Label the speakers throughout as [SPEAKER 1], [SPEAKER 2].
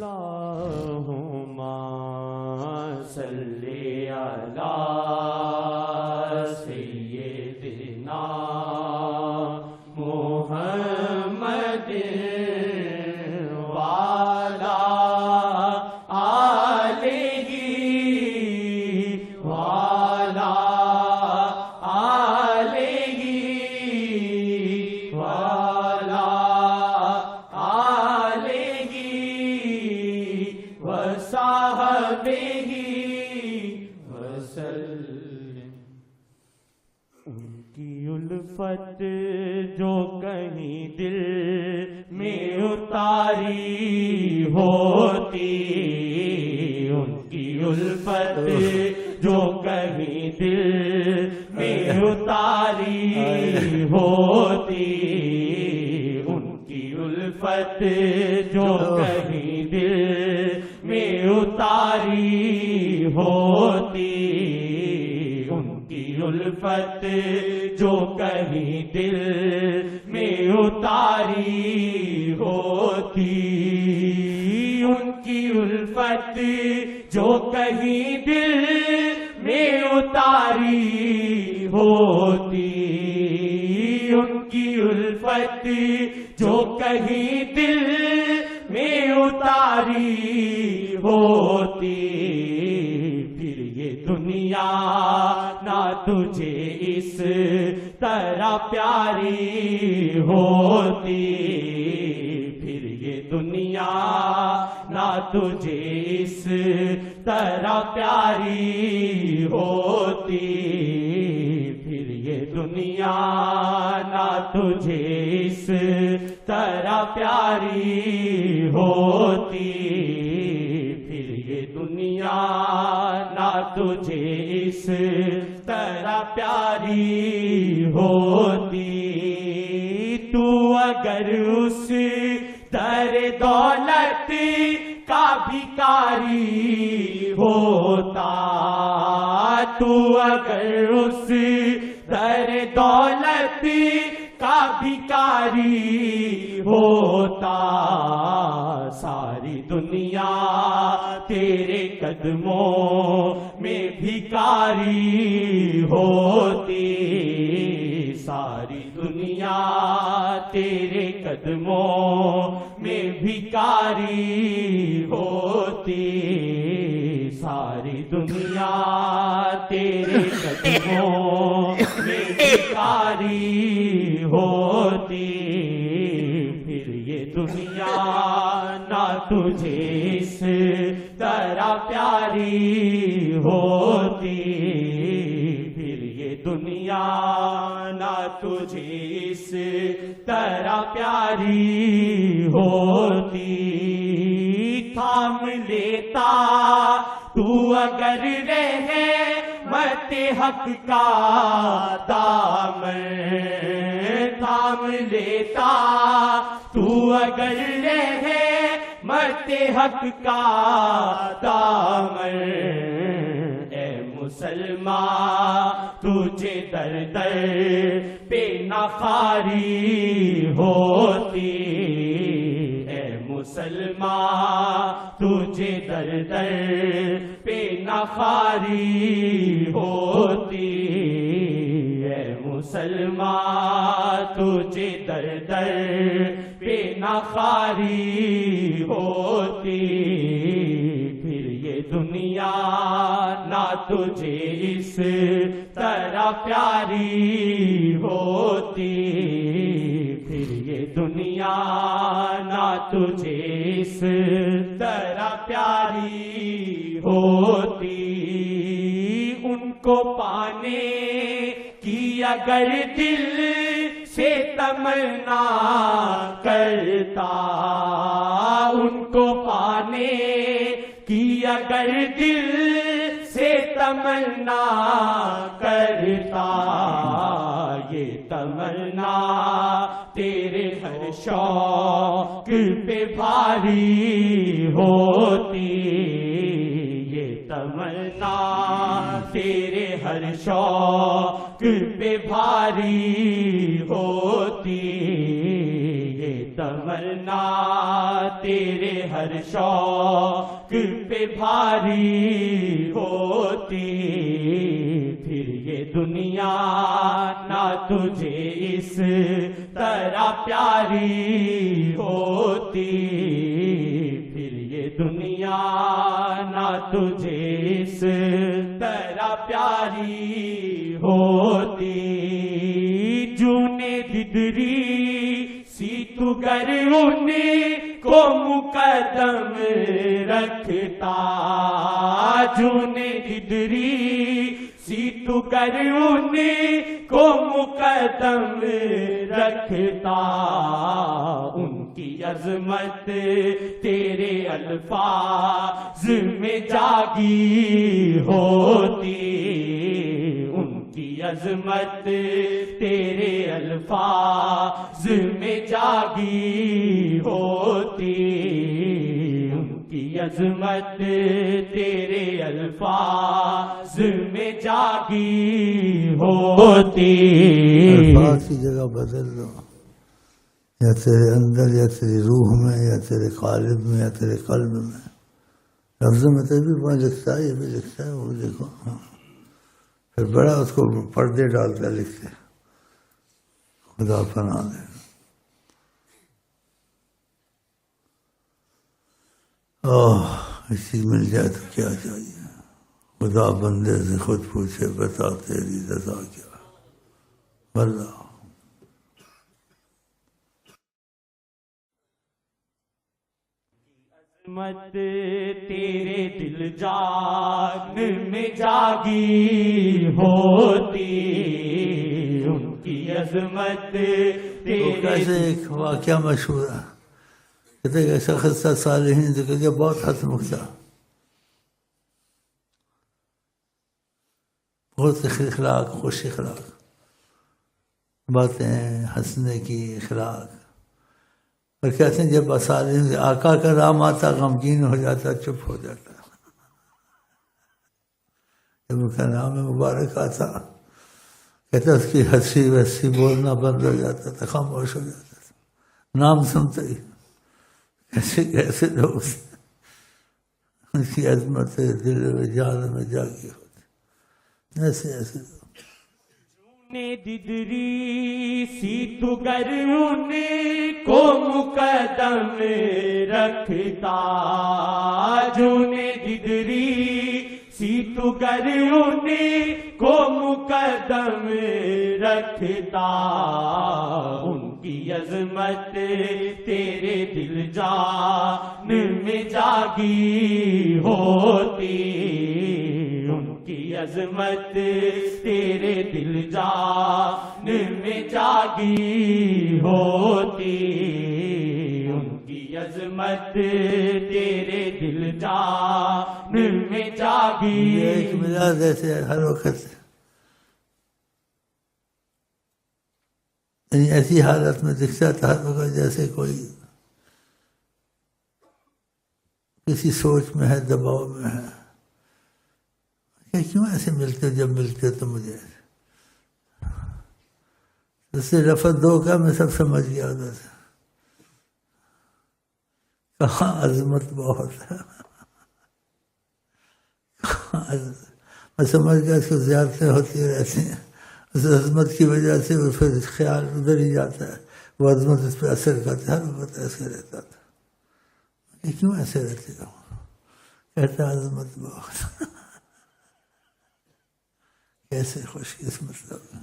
[SPEAKER 1] اللہم صلی علی سیدنا محمد وعلی آلہ وعلی آلہ وعلی آلہ وصحبہ وسلم۔ ان کی الفت جو کہیں دل میں اتاری ہوتی، ان کی الفت جو کہیں دل میں اتاری ہوتی، ان کی الفت جو کہیں دل میں اتاری ہوتی، ان کی الفت جو کہیں دل میں اتاری ہوتی، ان کی الفت جو کہیں دل میں اتاری ہوتی، ان کی الفت جو کہیں دل میں اتاری ہوتی، پھر یہ دنیا نہ تجھے اس طرح پیاری ہوتی، پھر یہ دنیا نہ تجھے اس طرح پیاری ہوتی، پھر یہ دنیا نہ تجھے اس طرح پیاری ہوتی، پھر یہ دنیا نہ تجھے اس طرح پیاری ہوتی، تو اگر اس در دولت کا بھکاری ہوتا، تو اگر اس در دولت کا بھکاری ہوتا، ساری دنیا تیرے قدموں میں بھکاری ہوتی، ساری دنیا تیرے قدموں میں بھکاری ہوتی، ساری دنیا تیرے قدموں میں بھکاری ہوتی، پھر یہ دنیا نہ تجھے اس طرح پیاری ہوتی، پھر یہ دنیا نہ تجھے اس طرح پیاری ہوتی، تھام لیتا تو اگر رہے مت حق کا دامن، تھام لیتا تو اگر رہے مت حق کا دامن، اے مسلمان تجھے در در پہ نہ خاری ہوتی، اے مسلمان تجھے در در پہ نہ خاری ہوتی، اے مسلمان تجھے در در پہ نہ خاری ہوتی، پھر یہ دنیا نہ تجھے اس طرح پیاری ہوتی، پھر یہ دنیا نہ تجھے اس طرح پیاری ہوتی، ان کو پانے کی اگر دل سے تمنا کرتا، ان کو پانے کی اگر دل سے تمنا کرتا، یہ تمنا تیرے ہر شوق پہ بھاری ہوتی، یہ تمنا تیرے ہر شوق پہ بھاری ہوتی، یہ تمنا تیرے میرے ہر شوق پہ بھاری ہوتی، پھر یہ دنیا نہ تجھے اس طرح پیاری ہوتی، پھر یہ دنیا نہ تجھے اس طرح پیاری ہوتی، جونے ددری سی تو گر انہیں کو مقدم رکھتا، جونے ددری سی تو گر انہیں کو مقدم رکھتا، ان کی عظمت تیرے الفاظ میں جاگی ہوتی، ان کی عظمت تیرے الفاظ میں جاگی ہوتی، ان کی عظمت تیرے الفاظ میں جاگی ہوتی۔
[SPEAKER 2] الفاظ کی جگہ بدل دو، یا تیرے اندر یا تیری روح میں یا تیرے قالب میں یا تیرے قلب میں، لفظوں میں تو بھی وہاں لکھتا ہے، یہ بھی لکھتا ہے، وہ دیکھو پھر بڑا اس کو پردے ڈالتا لکھتے، خدا پناہ دے۔ اسی مل جائے تو کیا چاہیے، خدا بندے سے خود پوچھے بتا تیری رضا کیا، واللہ
[SPEAKER 1] عظمت تیرے دل جان میں جاگی ہوتی، ان کی عظمت
[SPEAKER 2] کیسے ایک واقعہ مشہور ہے، کہتے کہ ایسا خصہ صالحین ذکر کیا، بہت ہنسمکھ تھا، بہت اخلاق، خوش اخلاق باتیں، ہنسنے کی اخلاق، اور کہتے ہیں جب صالحین آقا کا نام آتا غمگین ہو جاتا، چپ ہو جاتا، جب ان کا نام مبارک آتا کہتا اس کی ہنسی وسی بولنا بند ہو جاتا تھا، خاموش ہو جاتا تھا، نام سنتے ہی کیسے کیسے لوگ ان کی عظمت دل میں جان میں جاگی ہوتی، ایسے ایسے
[SPEAKER 1] جونے ددری سی تو گر انہیں کو مقدم رکھتا، جونے ددری سی تو گر انہیں کو مقدم رکھتا، ان کی عظمت تیرے دل جان میں جاگی ہوتی، ان کی عظمت تیرے دل جان میں جاگی ہوتی، ان کی عظمت تیرے دل جان میں جاگی۔
[SPEAKER 2] ایک مزاج ایسے ہر وقت ایسی حالت میں دکھتا تھا ہر وقت جیسے کوئی کسی سوچ میں ہے، دباؤ میں ہے، کہ کیوں ایسے ملتے ہو، جب ملتے ہو تو مجھے اس سے لفظ دو کا میں سب سمجھ گیا ادھر سے، کہاں عظمت بہت ہے، میں سمجھ گیا اس کو زیارتیں ہوتی رہتی ہیں، اس عظمت کی وجہ سے وہ پھر خیال ادھر ہی جاتا ہے، وہ عظمت اس پہ اثر کرتا ہے، ہر وقت ایسے رہتا تھا، کہ کیوں ایسے رہتے ہو، کہتا عظمت بہت، کیسے خوش قسمت لوگ،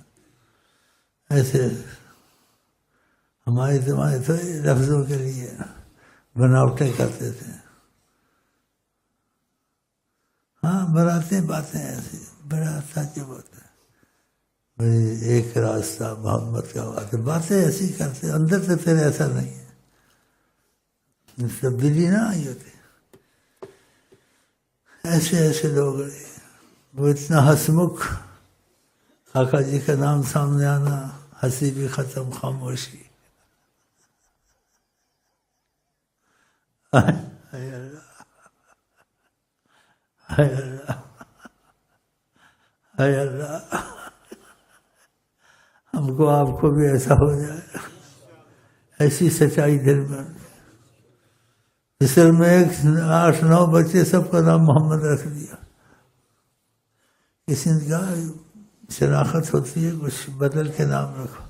[SPEAKER 2] ایسے ہمارے زمانے تو لفظوں کے لیے بناوٹیں کرتے تھے، ہاں بناتے باتیں ایسی، بڑا تعجب ہوتا ہے، بھائی ایک راستہ محمد کا باتیں ایسی کرتے، اندر سے پھر ایسا نہیں ہے، تبدیلی نہ آئی ہوتی، ایسے ایسے لوگ وہ اتنا ہنسمکھ، آقا جی کا نام سامنے آنا، ہنسی بھی ختم، خاموشی، اے اللہ، اے اللہ، اے اللہ، ہم کو آپ کو بھی ایسا ہو جائے، ایسی سچائی دل میں، مصر میں 8-9 بچے سب کا نام محمد رکھ دیا. کسی نے کہا شناخت ہوتی ہے کچھ بدل کے نام رکھو.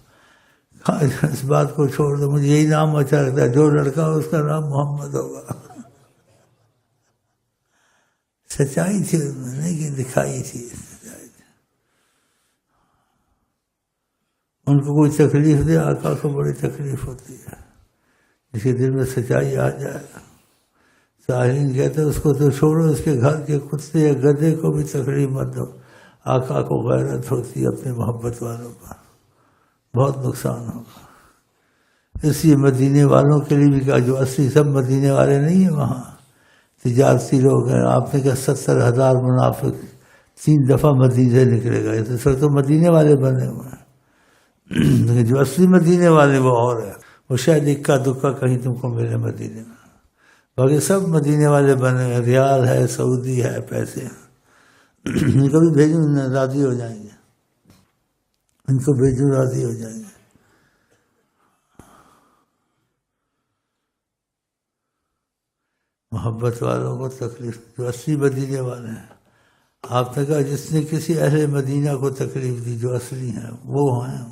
[SPEAKER 2] اس بات کو چھوڑ دو، مجھے یہی نام اچھا لگتا ہے، جو لڑکا ہو اس کا نام محمد ہوگا. سچائی تھی ان میں، نہیں کہ دکھائی تھی. ان کو کوئی تکلیف دے، آقا کو بڑی تکلیف ہوتی ہے. اس کے دل میں سچائی آ جائے. ساحرین کہتے ہیں اس کو تو چھوڑو، اس کے گھر کے کتے یا گدھے کو بھی تکلیف مت دو. آقا کو غیرت ہوتی ہے اپنے محبت والوں پر، بہت نقصان ہوگا. اس لیے مدینے والوں کے لیے بھی کہا، جو اصلی سب مدینے والے نہیں ہیں، وہاں تجارتی لوگ ہیں. آپ نے کہا 70,000 منافق 3 دفعہ مدینے سے نکلے گئے، تو سر تو مدینے والے بنے ہوئے ہیں. لیکن جو اصلی مدینے والے وہ اور ہے، وہ شاید اکا دکا کہیں تم کو ملے مدینے میں. باقی سب مدینے والے بنے ہیں، ریال ہے، سعودی ہے، پیسے ہیں. ان کو بھی بھیجو، راضی ہو جائیں گے. ان کو بھیجو، راضی ہو جائیں گے. محبت والوں کو تکلیف، جو اصلی مدینے والے ہیں. آپ نے کہا جس نے کسی اہل مدینہ کو تکلیف دی، جو اصلی ہیں وہ ہیں،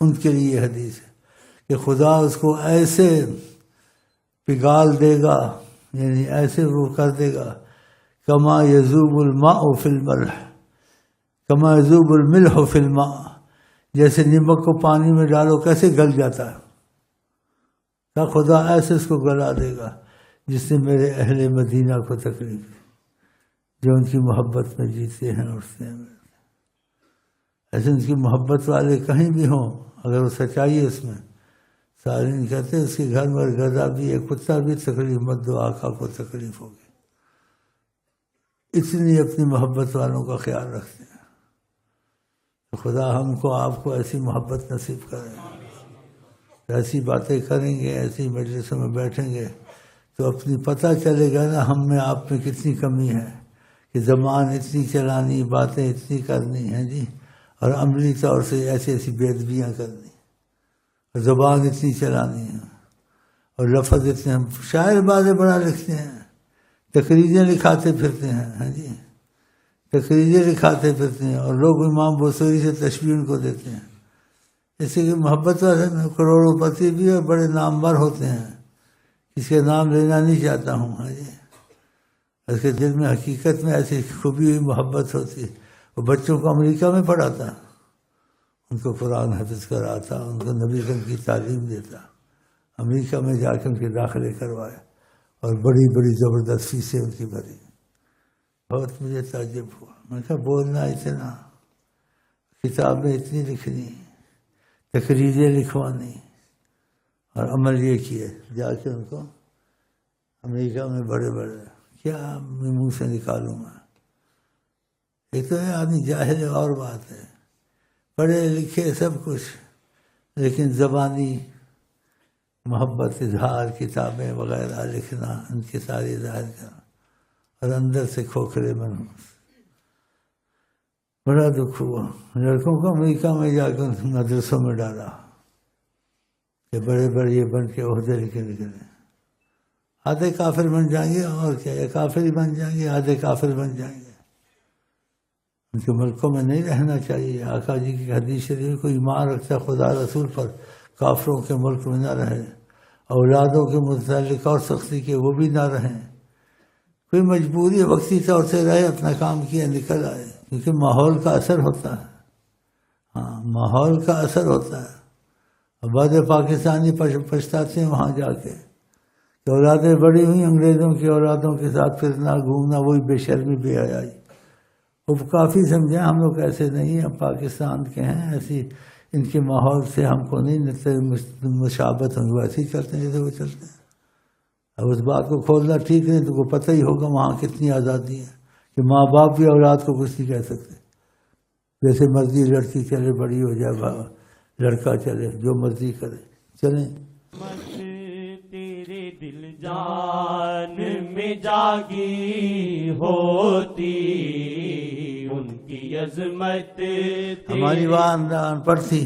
[SPEAKER 2] ان کے لیے یہ حدیث ہے کہ خدا اس کو ایسے پگھال دے گا، یعنی ایسے وہ کر دے گا، کما یذوب الماء فی الملح، کما یذوب الملح فی الماء، جیسے نمک کو پانی میں ڈالو کیسے گل جاتا ہے، کہ خدا ایسے اس کو گلا دے گا جس نے میرے اہل مدینہ کو تکلیف دی، جو ان کی محبت میں جیتے ہیں اٹھتے ہیں. ایسے ان کی محبت والے کہیں بھی ہوں، اگر وہ سچائی ہے اس میں. سارین کہتے ہیں اس کے گھر میں گدھا بھی ہے، کتا بھی، تکلیف مت دو، آقا کو تکلیف ہوگی. اتنی اپنی محبت والوں کا خیال رکھتے ہیں. تو خدا ہم کو آپ کو ایسی محبت نصیب کرے. ایسی باتیں کریں گے، ایسی مجلسوں میں بیٹھیں گے تو اپنی پتہ چلے گا نا ہم میں آپ میں کتنی کمی ہے، کہ زبان اتنی چلانی، باتیں اتنی کرنی ہیں جی، اور عملی طور سے ایسی ایسی بے ادبیاں کرنی، اور زبان اتنی چلانی ہے، اور لفظ اتنے. ہم شاعر باتیں بڑا لکھتے ہیں، تقریریں لکھاتے پھرتے ہیں، ہاں جی، تقریریں لکھاتے پھرتے ہیں، اور لوگ امام بوسوری سے تشبیہ ان کو دیتے ہیں. اس کہ محبت والے کروڑوں پتی بھی اور بڑے نامور ہوتے ہیں. اس کے نام لینا نہیں چاہتا ہوں، ہاں جی. اس کے دل میں حقیقت میں ایسی خوبی ہوئی محبت ہوتی. وہ بچوں کو امریکہ میں پڑھاتا، ان کو قرآن حفظ کراتا، ان کو نبی کریم کی تعلیم دیتا. امریکہ میں جا کے ان کے داخلے کروائے، اور بڑی بڑی زبردست فیسیں ان کی بھری. بہت مجھے تعجب ہوا. میں کہا بولنا اتنا، کتابیں اتنی لکھنی، تقریریں لکھوانی، اور عمل یہ کیے جا کے ان کو امریکہ میں بڑے بڑے. کیا منہ سے نکالوں میں. ایک تو ہے آدمی جاہل اور بات ہے، پڑھے لکھے سب کچھ، لیکن زبانی محبت، اظہار، کتابیں وغیرہ لکھنا، ان کی ساری ظاہر کرنا، اور اندر سے کھوکھلے منحوس. بڑا دکھ ہوا. لڑکوں کو امریکہ میں جا کر مدرسوں میں ڈالا کہ بڑے بڑے یہ بن کے عہدے لے کے نکلے. آدھے کافر بن جائیں گے، اور کیا، یا کافر ہی بن جائیں گے، آدھے کافر بن جائیں گے. ان کے ملکوں میں نہیں رہنا چاہیے. آقا جی کی حدیث شریف، کوئی ایمان رکھتا خدا رسول پر، کافروں کے ملک میں نہ رہے. اولادوں کے متعلق اور سختی کے وہ بھی نہ رہیں. کوئی مجبوری وقتی طور سے رہے، اپنا کام کیا نکل آئے، کیونکہ ماحول کا اثر ہوتا ہے. ہاں، ماحول کا اثر ہوتا ہے. بعض پاکستانی پچھتاتے ہیں وہاں جا کے کہ اولادیں بڑی ہوئی، انگریزوں کی اولادوں کے ساتھ پھرنا گھومنا، وہی بے شرمی بے حیائی. وہ کافی سمجھیں ہم لوگ ایسے نہیں ہیں، پاکستان کے ہیں، ایسی ان کے ماحول سے ہم کو نہیں مشابت ہوں، ویسے ہی چلتے ہیں جیسے وہ چلتے ہیں. اب اس بات کو کھولنا ٹھیک نہیں، تو کو پتہ ہی ہوگا وہاں کتنی آزادی ہے، کہ ماں باپ بھی اولاد کو کچھ نہیں کہہ سکتے. جیسے مرضی لڑکی چلے، بڑی ہو جائے، لڑکا چلے، جو مرضی کرے، چلیں.
[SPEAKER 1] تیرے دل جان میں جاگی ہوتی ان کی عظمت.
[SPEAKER 2] ہماری وہاں پر تھی،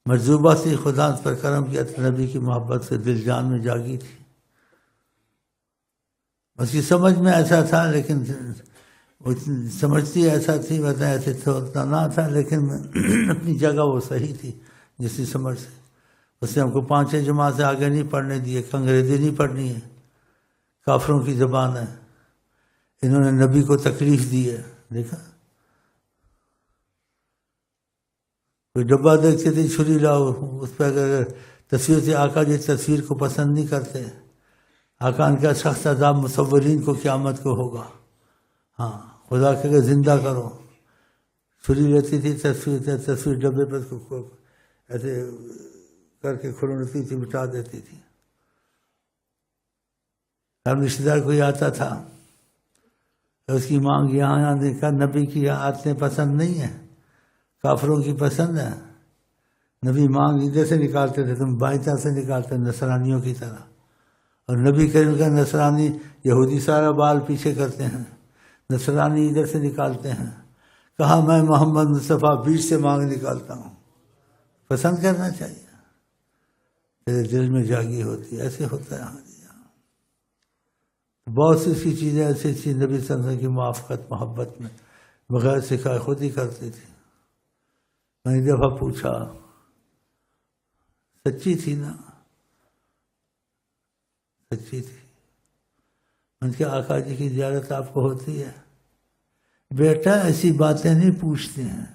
[SPEAKER 2] مجذوبہ تھی، خدا پر کرم کیا، نبی کی محبت سے دل جان میں جاگی تھی. اس کی سمجھ میں ایسا تھا، لیکن وہ سمجھتی ایسا تھی، بتا ایسے تو نہ تھا، لیکن اپنی جگہ وہ صحیح تھی جس کی سمجھ سے۔ اس نے ہم کو 5 جماعت سے آگے نہیں پڑھنے دیے، انگریزی نہیں پڑھنی ہے، کافروں کی زبان ہے۔ انہوں نے نبی کو تکلیف دی ہے، دیکھا؟ کوئی ڈبہ دیکھتے تھے چھری لاؤ، اس پہ اگر تصویر تھی، آقا جی تصویر کو پسند نہیں کرتے، آقا ان کا سخت عذاب مصورین کو قیامت کو ہوگا، ہاں خدا کہ زندہ کرو۔ چھری لیتی تھی، تصویر ڈبے پر ایسے کر کے کھرونتی تھی، مٹا دیتی تھی۔ ہر رشتے دار کوئی آتا تھا، اس کی مانگ یہاں دیکھا، نبی کی عادتیں پسند نہیں ہیں، کافروں کی پسند ہے۔ نبی مانگ ادھر سے نکالتے تھے، تم بائیں طرف سے نکالتے، نصرانیوں کی طرح۔ اور نبی کریم کا نصرانی یہودی سارا بال پیچھے کرتے ہیں، نصرانی ادھر سے نکالتے ہیں۔ کہا میں محمد مصطفیٰ بیچ سے مانگ نکالتا ہوں۔ پسند کرنا چاہیے، تیرے دل میں جاگی ہوتی ہے، ایسے ہوتا ہے۔ ہاں جی، بہت سی چیزیں ایسی تھی نبی صلی اللہ علیہ وسلم کی موافقت محبت میں بغیر سکھائے خود ہی کرتی تھی۔ میں نے دفعہ پوچھا، سچی تھی نا؟ سچی تھی۔ میں نے کہا آقا جی کی زیارت آپ کو ہوتی ہے؟ بیٹا ایسی باتیں نہیں پوچھتے ہیں،